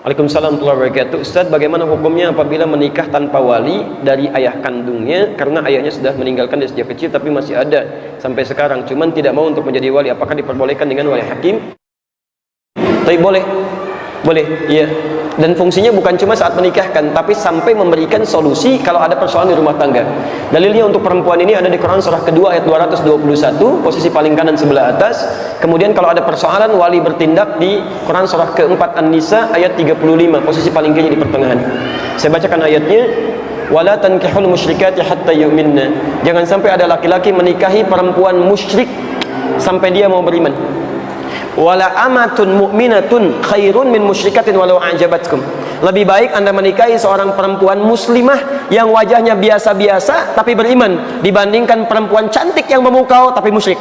Waalaikumsalam warahmatullahi wabarakatuh. Ustaz, bagaimana hukumnya apabila menikah tanpa wali dari ayah kandungnya karena ayahnya sudah meninggalkan dia sejak kecil tapi masih ada sampai sekarang, cuman tidak mau untuk menjadi wali, apakah diperbolehkan dengan wali hakim? Tapi boleh, iya. Dan fungsinya bukan cuma saat menikahkan, tapi sampai memberikan solusi kalau ada persoalan di rumah tangga. Dalilnya untuk perempuan ini ada di Quran surah kedua ayat 221, posisi paling kanan sebelah atas. Kemudian kalau ada persoalan, wali bertindak di Quran surah keempat An-Nisa ayat 35, posisi paling kiri di pertengahan. Saya bacakan ayatnya. Wala tankihul musyrikati hatta yu'minna. Jangan sampai ada laki-laki menikahi perempuan musyrik sampai dia mau beriman. Wala amatun mu'minatun khairun min musyrikatin walau a'jabatkum. Lebih baik Anda menikahi seorang perempuan muslimah yang wajahnya biasa-biasa tapi beriman dibandingkan perempuan cantik yang memukau tapi musyrik.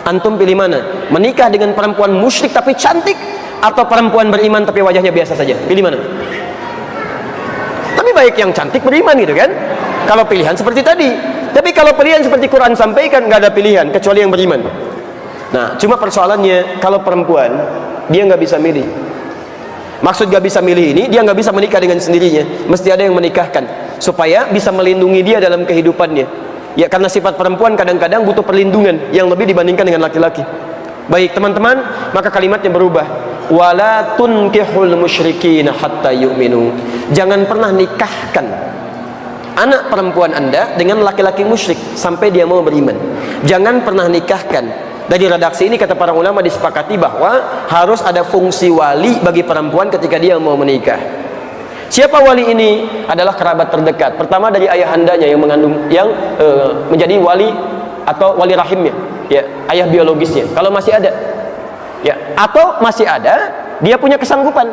Antum pilih mana? Menikah dengan perempuan musyrik tapi cantik atau perempuan beriman tapi wajahnya biasa saja? Pilih mana? Tapi baik yang cantik beriman gitu kan? Kalau pilihan seperti tadi. Tapi kalau pilihan seperti Quran sampaikan, nggak ada pilihan kecuali yang beriman. Nah, cuma persoalannya kalau perempuan dia nggak bisa milih. Maksud nggak bisa milih ini, dia nggak bisa menikah dengan sendirinya. Mesti ada yang menikahkan supaya bisa melindungi dia dalam kehidupannya. Ya, karena sifat perempuan kadang-kadang butuh perlindungan yang lebih dibandingkan dengan laki-laki. Baik teman-teman, maka kalimatnya berubah. Wala tunkihul musyrikin hatta yu'minu. Jangan pernah nikahkan anak perempuan Anda dengan laki-laki musyrik sampai dia mau beriman. Jangan pernah nikahkan. Dari redaksi ini kata para ulama disepakati bahwa harus ada fungsi wali bagi perempuan ketika dia mau menikah. Siapa wali ini? Adalah kerabat terdekat. Pertama dari ayahandanya yang mengandung, yang menjadi wali atau wali rahimnya, ya, ayah biologisnya. Kalau masih ada, ya, atau masih ada, dia punya kesanggupan.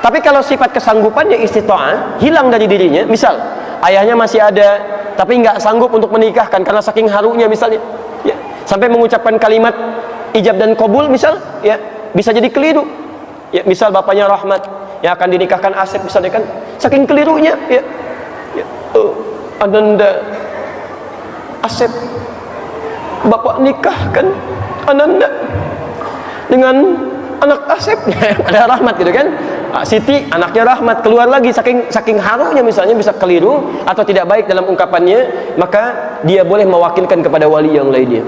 Tapi kalau sifat kesanggupannya istita'ah hilang dari dirinya, misal ayahnya masih ada, tapi nggak sanggup untuk menikahkan karena saking harunya misalnya, ya, sampai mengucapkan kalimat ijab dan qabul misal, ya, bisa jadi keliru. Ya, misal bapaknya Rahmat yang akan dinikahkan Asep misalnya kan, saking kelirunya, ya, ya, Ananda Asep, bapak nikahkan Ananda dengan anak Asep, ada Rahmat gitu kan. Siti anaknya Rahmat, keluar lagi saking harunya misalnya bisa keliru atau tidak baik dalam ungkapannya, maka dia boleh mewakilkan kepada wali yang lainnya.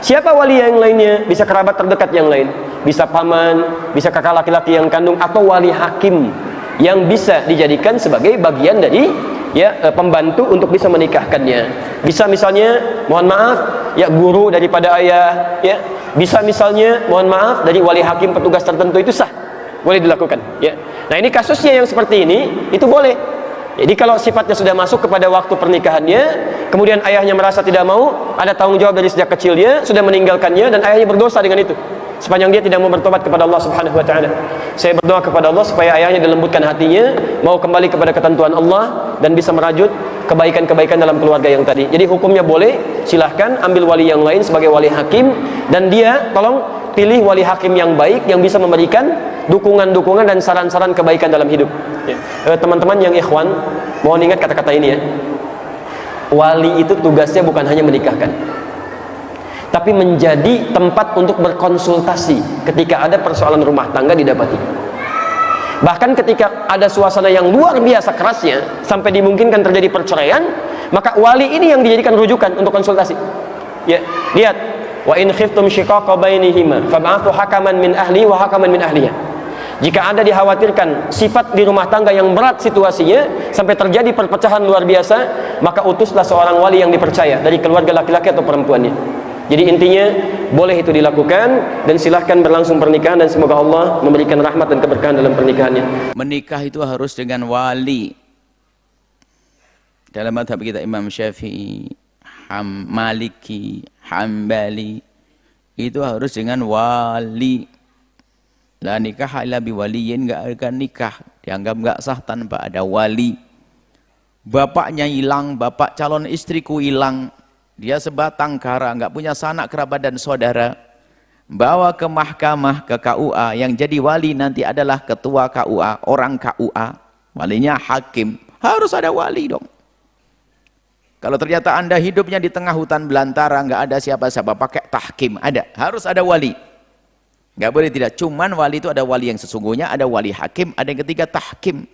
Siapa wali yang lainnya? Bisa kerabat terdekat yang lain, bisa paman, bisa kakak laki-laki yang kandung, atau wali hakim yang bisa dijadikan sebagai bagian dari, ya, pembantu untuk bisa menikahkannya. Bisa misalnya mohon maaf, ya, guru daripada ayah, ya, bisa misalnya mohon maaf dari wali hakim petugas tertentu, itu sah, boleh dilakukan, ya. Nah, ini kasusnya yang seperti ini, itu boleh. Jadi kalau sifatnya sudah masuk kepada waktu pernikahannya, kemudian ayahnya merasa tidak mau, ada tanggung jawab dari sejak kecilnya, sudah meninggalkannya, dan ayahnya berdosa dengan itu sepanjang dia tidak mau bertobat kepada Allah Subhanahu wa taala. Saya berdoa kepada Allah supaya ayahnya dilembutkan hatinya, mau kembali kepada ketentuan Allah dan bisa merajut kebaikan-kebaikan dalam keluarga yang tadi. Jadi hukumnya boleh, silahkan ambil wali yang lain sebagai wali hakim, dan dia tolong pilih wali hakim yang baik yang bisa memberikan dukungan-dukungan dan saran-saran kebaikan dalam hidup, ya. Teman-teman yang ikhwan, mohon ingat kata-kata ini, ya. Wali itu tugasnya bukan hanya menikahkan, tapi menjadi tempat untuk berkonsultasi ketika ada persoalan rumah tangga didapati. Bahkan ketika ada suasana yang luar biasa kerasnya sampai dimungkinkan terjadi perceraian, maka wali ini yang dijadikan rujukan untuk konsultasi. Ya, lihat, wa in khiftum shiqaqa bainihima fab'athu hakaman min ahli wa hakaman min ahliha. Jika Anda dikhawatirkan sifat di rumah tangga yang berat situasinya sampai terjadi perpecahan luar biasa, maka utuslah seorang wali yang dipercaya dari keluarga laki-laki atau perempuannya. Jadi intinya boleh itu dilakukan, dan silahkan berlangsung pernikahan, dan semoga Allah memberikan rahmat dan keberkahan dalam pernikahannya. Menikah itu harus dengan wali. Dalam mazhab kita Imam Syafi'i, Maliki, Hambali, itu harus dengan wali. La nikah illa biwaliyin, enggak akan nikah dianggap enggak sah tanpa ada wali. Bapaknya hilang, bapak calon istriku hilang, dia sebatang kara, enggak punya sanak kerabat dan saudara, bawa ke mahkamah, ke KUA, yang jadi wali nanti adalah ketua KUA, orang KUA, walinya hakim, harus ada wali dong. Kalau ternyata Anda hidupnya di tengah hutan belantara, enggak ada siapa-siapa, pakai tahkim, ada, harus ada wali. Nggak boleh tidak. Cuman wali itu ada wali yang sesungguhnya, ada wali hakim, ada yang ketiga tahkim.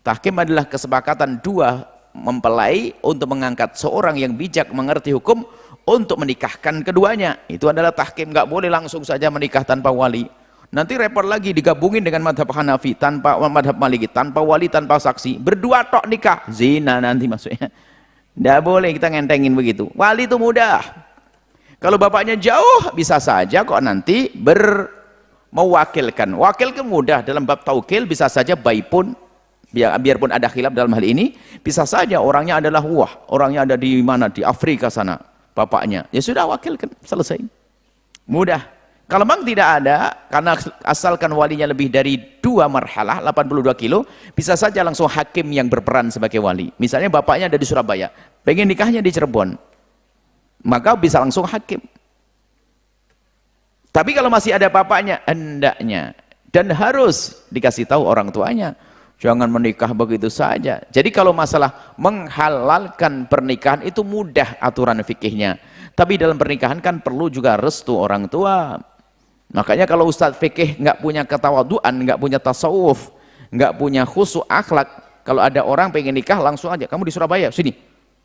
Tahkim adalah kesepakatan dua mempelai untuk mengangkat seorang yang bijak mengerti hukum untuk menikahkan keduanya. Itu adalah tahkim. Nggak boleh langsung saja menikah tanpa wali. Nanti repot lagi digabungin dengan madhab Hanafi tanpa madhab Maliki, tanpa wali, tanpa saksi. Berdua tok nikah, zina nanti maksudnya. Nggak boleh kita ngentengin begitu. Wali itu mudah. Kalau bapaknya jauh bisa saja kok nanti mewakilkan. Wakil ke mudah dalam bab taukil bisa saja baipun. Biarpun ada khilaf dalam hal ini, bisa saja orangnya adalah orangnya ada di mana, di Afrika sana, bapaknya. Ya sudah wakilkan, selesai. Mudah. Kalau memang tidak ada, karena asalkan walinya lebih dari 2 marhalah, 82 kilo, bisa saja langsung hakim yang berperan sebagai wali. Misalnya bapaknya ada di Surabaya, pengen nikahnya di Cirebon, maka bisa langsung hakim. Tapi kalau masih ada bapaknya, hendaknya dan harus dikasih tahu orang tuanya. Jangan menikah begitu saja. Jadi kalau masalah menghalalkan pernikahan itu mudah aturan fikihnya. Tapi dalam pernikahan kan perlu juga restu orang tua. Makanya kalau ustadz fikih nggak punya ketawaduan, nggak punya tasawuf, nggak punya khusyuk akhlak, kalau ada orang pengen nikah langsung aja, kamu di Surabaya, sini.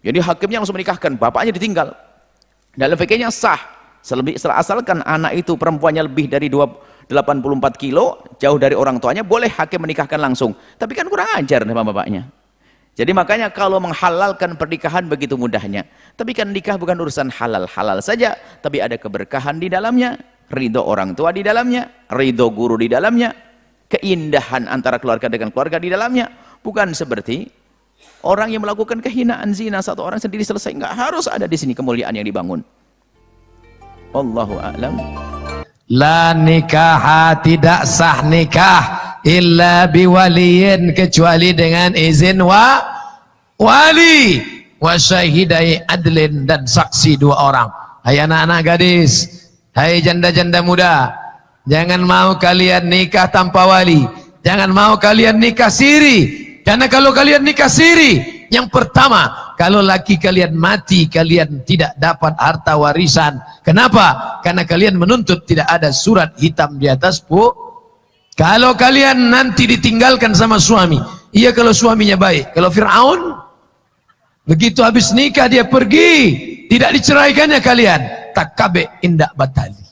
Jadi hakimnya langsung menikahkan, bapaknya ditinggal. Dalam fikihnya sah, asalkan anak itu perempuannya lebih dari 84 kilo, jauh dari orang tuanya, boleh hakim menikahkan langsung. Tapi kan kurang ajar sama bapaknya. Jadi makanya kalau menghalalkan pernikahan begitu mudahnya. Tapi kan nikah bukan urusan halal-halal saja, tapi ada keberkahan di dalamnya, ridho orang tua di dalamnya, ridho guru di dalamnya, keindahan antara keluarga dengan keluarga di dalamnya. Bukan seperti orang yang melakukan kehinaan zina satu orang sendiri selesai. Nggak harus ada di sini kemuliaan yang dibangun. Allahu a'lam. La nikaha, tidak sah nikah illa biwaliyin, kecuali dengan izin wali wa syahidai adlin, dan saksi 2 orang. Hai anak-anak gadis, hai janda-janda muda, jangan mau kalian nikah tanpa wali, jangan mau kalian nikah siri. Karena kalau kalian nikah siri, yang pertama, kalau laki kalian mati, kalian tidak dapat harta warisan. Kenapa? Karena kalian menuntut tidak ada surat hitam di atas Kalau kalian nanti ditinggalkan sama suami, iya kalau suaminya baik. Kalau Fir'aun, begitu habis nikah dia pergi, tidak diceraikannya kalian, takabe indak batali.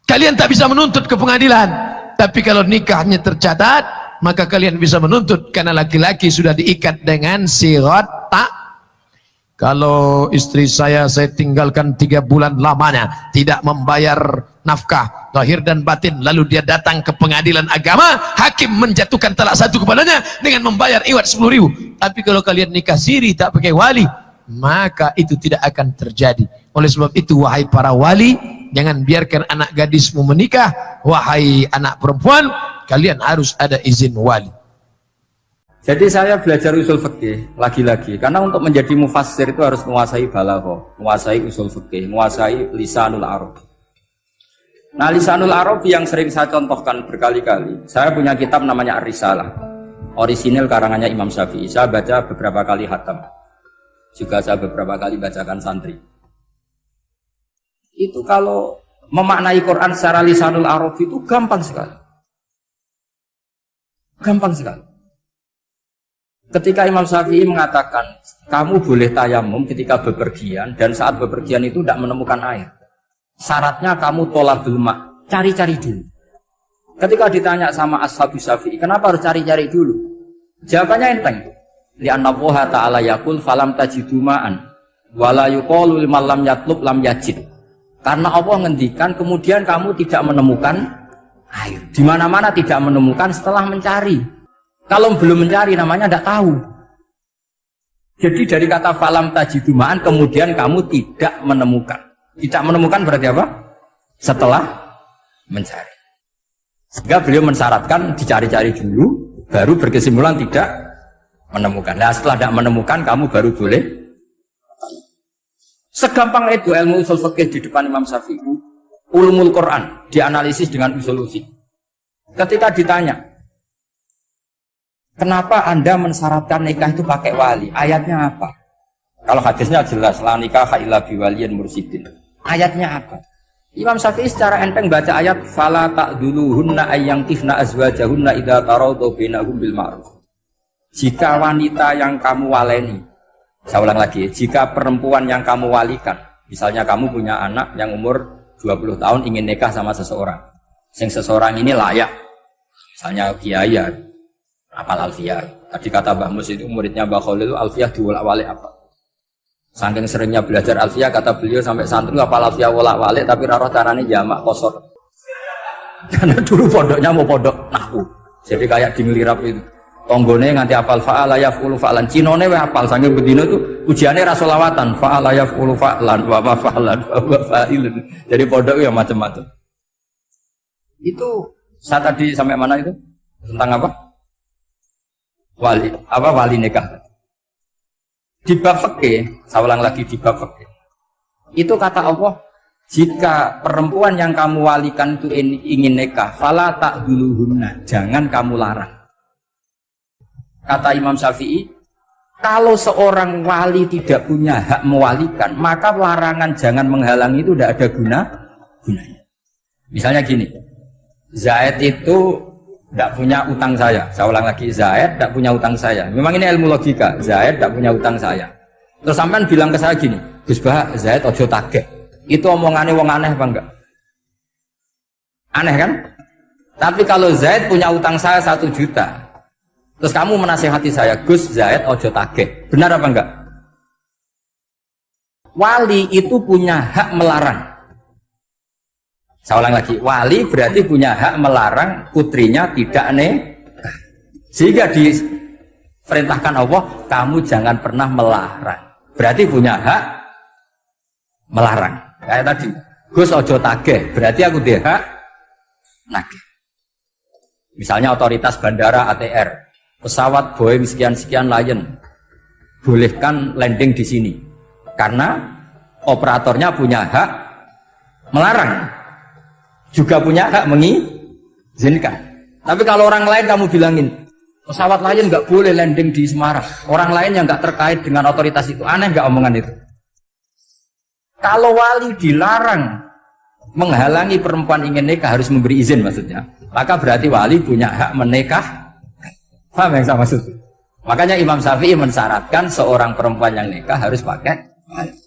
Kalian tak bisa menuntut ke pengadilan. Tapi kalau nikahnya tercatat, maka kalian bisa menuntut, karena laki-laki sudah diikat dengan sirat tak. Kalau istri saya tinggalkan 3 bulan lamanya, tidak membayar nafkah lahir dan batin, lalu dia datang ke pengadilan agama, hakim menjatuhkan talak 1 kepadanya dengan membayar iwat 10.000. Tapi kalau kalian nikah siri tak pakai wali, maka itu tidak akan terjadi. Oleh sebab itu, wahai para wali, jangan biarkan anak gadismu menikah. Wahai anak perempuan, kalian harus ada izin wali. Jadi saya belajar usul fikih lagi-lagi, karena untuk menjadi mufassir itu harus menguasai balaghah, menguasai usul fikih, menguasai lisanul arab. Nah, lisanul arab yang sering saya contohkan berkali-kali, saya punya kitab namanya Ar-Risalah, orisinil karangannya Imam Syafi'i. Saya baca beberapa kali khatam, juga saya beberapa kali bacakan santri. Itu kalau memaknai Quran secara lisanul arab itu gampang sekali. Gampang sekali. Ketika Imam Syafi'i mengatakan, kamu boleh tayamum ketika bepergian, dan saat bepergian itu tidak menemukan air. Syaratnya kamu tolabul ma', cari-cari dulu. Ketika ditanya sama Ashabu Syafi'i, kenapa harus cari-cari dulu? Jawabannya enteng. Li'anna Allaha ta'ala yaqul falam tajidu ma'an wala yuqalu liman lam yatlub lam yajid. Karena Allah ngendikan, kemudian kamu tidak menemukan air. Di mana-mana tidak menemukan setelah mencari. Kalau belum mencari namanya tidak tahu. Jadi dari kata falam tajidu ma'an, kemudian kamu tidak menemukan. Tidak menemukan berarti apa? Setelah mencari. Sehingga beliau mensyaratkan dicari-cari dulu, baru berkesimpulan tidak menemukan. Nah, setelah tidak menemukan, kamu baru boleh. Segampang itu ilmu usul fikih di depan Imam Syafi'i. Ulumul Quran dianalisis dengan usul fikih. Ketika ditanya, kenapa Anda mensyaratkan nikah itu pakai wali? Ayatnya apa? Kalau hadisnya jelas, la nikaha illa biwaliyin mursyidin. Ayatnya apa? Imam Syafi'i secara enteng baca ayat fala ta'duluhunna ayyankihna azwajahunna idza taradu bainahum bil ma'ruf. Jika wanita yang kamu waleni, saya ulang lagi, jika perempuan yang kamu walikan, misalnya kamu punya anak yang umur 20 tahun ingin nikah sama seseorang, seseorang ini layak, misalnya kiai ya, apal alfiyah. Tadi kata Mbah Mus itu muridnya Mbah Khalil itu alfiyah diwolak-walik apa? Saking seringnya belajar alfiyah, kata beliau sampai santri apal alfiyah wolak-walik tapi raro carane jamak kosor. Karena dulu pondoknya mau pondok nahwu, jadi kayak di ngelirap itu. Tonggone nganti apal fa'ala yaf'ulu fa'lan. Cinone weh apal saking bedino itu ujiane ra selawatan fa'ala yaf'ulu fa'lan wa ma fa'lan wa fa'ilun. Jadi pondok ya macam-macam. Itu saya tadi sampai mana itu? Tentang apa? Wali nikah. Di bab fikih, saya ulang lagi di bab fikih. Itu kata Allah, jika perempuan yang kamu walikan itu ingin nikah, fala ta'duluhunna, jangan kamu larang. Kata Imam Syafi'i, kalau seorang wali tidak punya hak mewalikan, maka larangan jangan menghalangi itu tidak ada gunanya. Misalnya gini, Zaid itu tidak punya utang saya ulang lagi, Zaid tidak punya utang saya. Memang ini ilmu logika, Zaid tidak punya utang saya. Terus sampean bilang ke saya gini, Gus Bah, Zaid ojo tagih. Itu omongannya wong aneh apa enggak? Aneh kan? Tapi kalau Zaid punya utang saya 1 juta, terus kamu menasihati saya, Gus Zaid ojo tagih. Benar apa enggak? Wali itu punya hak melarang. Saya ulang lagi, wali berarti punya hak melarang putrinya tidak nikah. Sehingga diperintahkan Allah, kamu jangan pernah melarang. Berarti punya hak melarang. Kayak tadi, Gus ojo tagih, berarti aku dia hak nagih. Misalnya otoritas bandara ATR, pesawat Boeing sekian-sekian Lion bolehkan landing di sini karena operatornya punya hak melarang, juga punya hak mengizinkan. Tapi kalau orang lain kamu bilangin pesawat Lion nggak boleh landing di Semarang, orang lain yang nggak terkait dengan otoritas itu, aneh nggak omongan itu? Kalau wali dilarang menghalangi perempuan ingin nikah harus memberi izin maksudnya, maka berarti wali punya hak menikah. Paham yang saya maksud? Makanya Imam Syafi'i mensyaratkan seorang perempuan yang nikah harus pakai.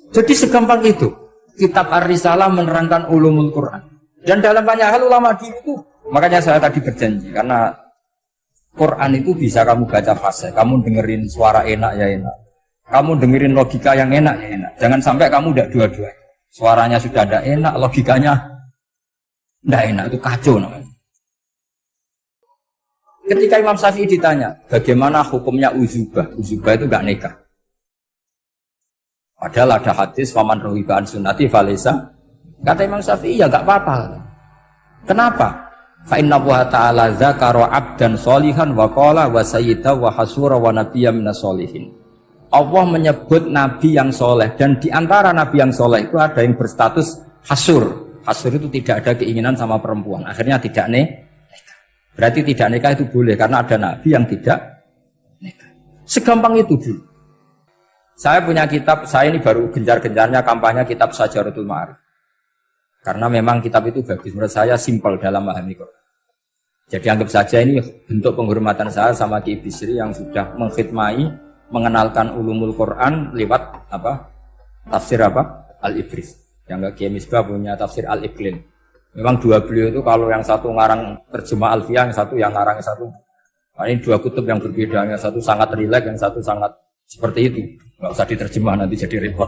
Jadi segampang itu. Kitab Ar-Risalah menerangkan ulumul Quran. Dan dalam banyak hal ulama dulu itu, makanya saya tadi berjanji, karena Quran itu bisa kamu baca fase, kamu dengerin suara enak ya enak, kamu dengerin logika yang enak ya enak. Jangan sampai kamu udah dua-dua. Suaranya sudah ada enak, logikanya tidak enak, itu kacau namanya. Ketika Imam Syafi'i ditanya, bagaimana hukumnya uzubah? Uzubah itu gak nikah. Padahal ada hadis, faman rohiba an sunnati falesa. Kata Imam Syafi'i, ya gak apa-apa. Kenapa? Fa inna Allah ta'ala zakara abdan solihan wa qala wa sayyida wa hasura wa nabiyya minas solihin. Allah menyebut nabi yang soleh, dan di antara nabi yang soleh itu ada yang berstatus hasur. Hasur itu tidak ada keinginan sama perempuan, akhirnya tidak nikah. Berarti tidak nikah itu boleh karena ada nabi yang tidak nikah. Segampang itu dulu. Saya punya kitab, saya ini baru gencar-gencarnya kampanye kitab Syajaratul Ma'arif. Karena memang kitab itu bagus, menurut saya simpel dalam memahami Quran. Jadi anggap saja ini bentuk penghormatan saya sama Ki Bisri yang sudah mengkhidmai, mengenalkan ulumul Quran lewat apa? Tafsir apa? Al-Ibris. Yang Ki Misbah punya tafsir Al-Iqlil. Memang dua beliau itu kalau yang satu ngarang terjemah Alfiyah, yang satu yang ngarang satu. Nah, ini dua kutub yang berbeda, yang satu sangat rileks, yang satu sangat seperti itu. Nggak usah diterjemah nanti jadi repot.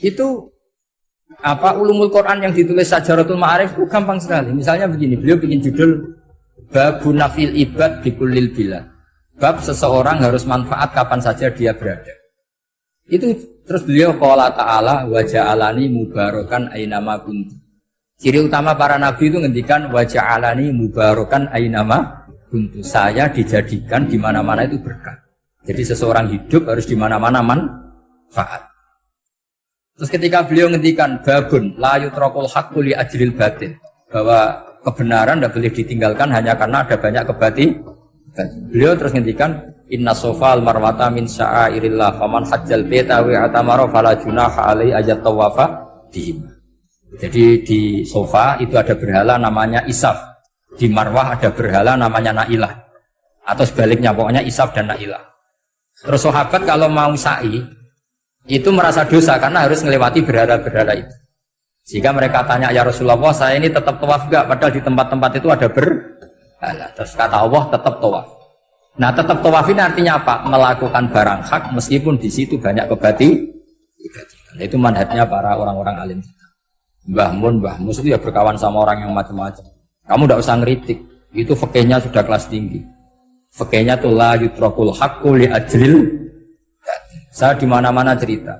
Itu apa ulumul Quran yang ditulis Syajaratul Ma'arif itu gampang sekali. Misalnya begini, beliau bikin judul Babun Nafil Ibad Bikulil Bila. Bab seseorang harus manfaat kapan saja dia berada. Itu terus beliau qala ta'ala wa ja'alani mubarakan ainama kuntu. Ciri utama para nabi itu ngendikan wa ja'alani mubarakan ainama kuntu. Saya dijadikan di mana-mana itu berkah. Jadi seseorang hidup harus di mana-mana manfaat. Terus ketika beliau ngendikan babun la yutrakul haqqu li ajril batil, bahwa kebenaran tidak boleh ditinggalkan hanya karena ada banyak kebatilan. Beliau terus ngendikan inna sofal marwata min sya'airillah faman hajjal baita wa atamara fala junaha alai ajat tawafa bihim. Jadi di sofa itu ada berhala namanya Isaf, di Marwah ada berhala namanya Nailah, atau sebaliknya pokoknya Isaf dan Nailah. Terus sahabat kalau mau sa'i itu merasa dosa karena harus melewati berhala-berhala itu. Sehingga mereka tanya, ya Rasulullah, saya ini tetap tawaf gak? Padahal di tempat-tempat itu ada berhala. Terus kata Allah, tetap tawaf. Nah, tetap tawaf ini artinya apa? Melakukan barang hak meskipun di situ banyak kebatilan. Itu manhajnya para orang-orang alim kita. Mbah Mus itu ya berkawan sama orang yang macam-macam. Kamu tidak usah ngeritik. Itu fikihnya sudah kelas tinggi. Fikihnya tuh la yutrakul haqqu li ajlil. Saya di mana-mana cerita.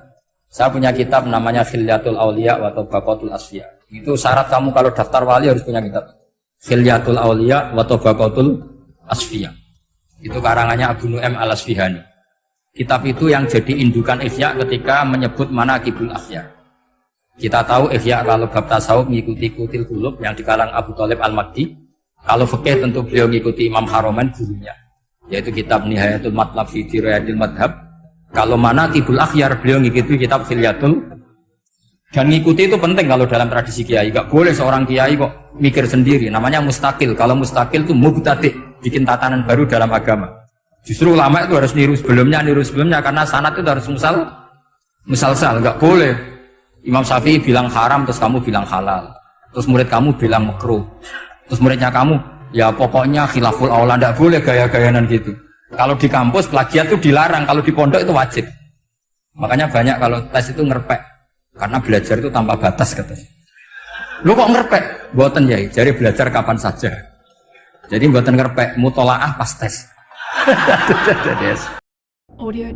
Saya punya kitab namanya Khilyatul Auliya wa Tabaqatul Asfiya. Itu syarat kamu kalau daftar wali harus punya kitab. Khilyatul Auliya wa Tabaqatul Asfiya. Itu karangannya Abu Nu'aim Al-Asfihani. Kitab itu yang jadi indukan Ihya ketika menyebut manaqibul akhyar. Kita tahu Ihya kalau bab tasawuf mengikuti Kutil Qulub yang dikalang Abu Thalib Al-Makdi. Kalau fikih tentu beliau mengikuti Imam Haromen gurunya, yaitu kitab Nihayatul Matlab fi Dirayatil Madhab. Kalau manaqibul akhyar beliau mengikuti kitab Khilyatul. Dan mengikuti itu penting kalau dalam tradisi kiai. Gak boleh seorang kiai kok mikir sendiri, namanya mustakil. Kalau mustakil itu mubtadi', bikin tatanan baru dalam agama. Justru ulama itu harus niru sebelumnya karena sanad itu harus musalsal, enggak boleh. Imam Syafi'i bilang haram terus kamu bilang halal. Terus murid kamu bilang makruh. Terus muridnya kamu, ya pokoknya khilaful aula, enggak boleh gaya-gayanan gitu. Kalau di kampus plagiat itu dilarang, kalau di pondok itu wajib. Makanya banyak kalau tes itu ngerpek. Karena belajar itu tanpa batas katanya. Lu kok ngerpek? Mboten ya, jadi belajar kapan saja. Jadi mboten ngerpek, mutolaah pas tes. Audio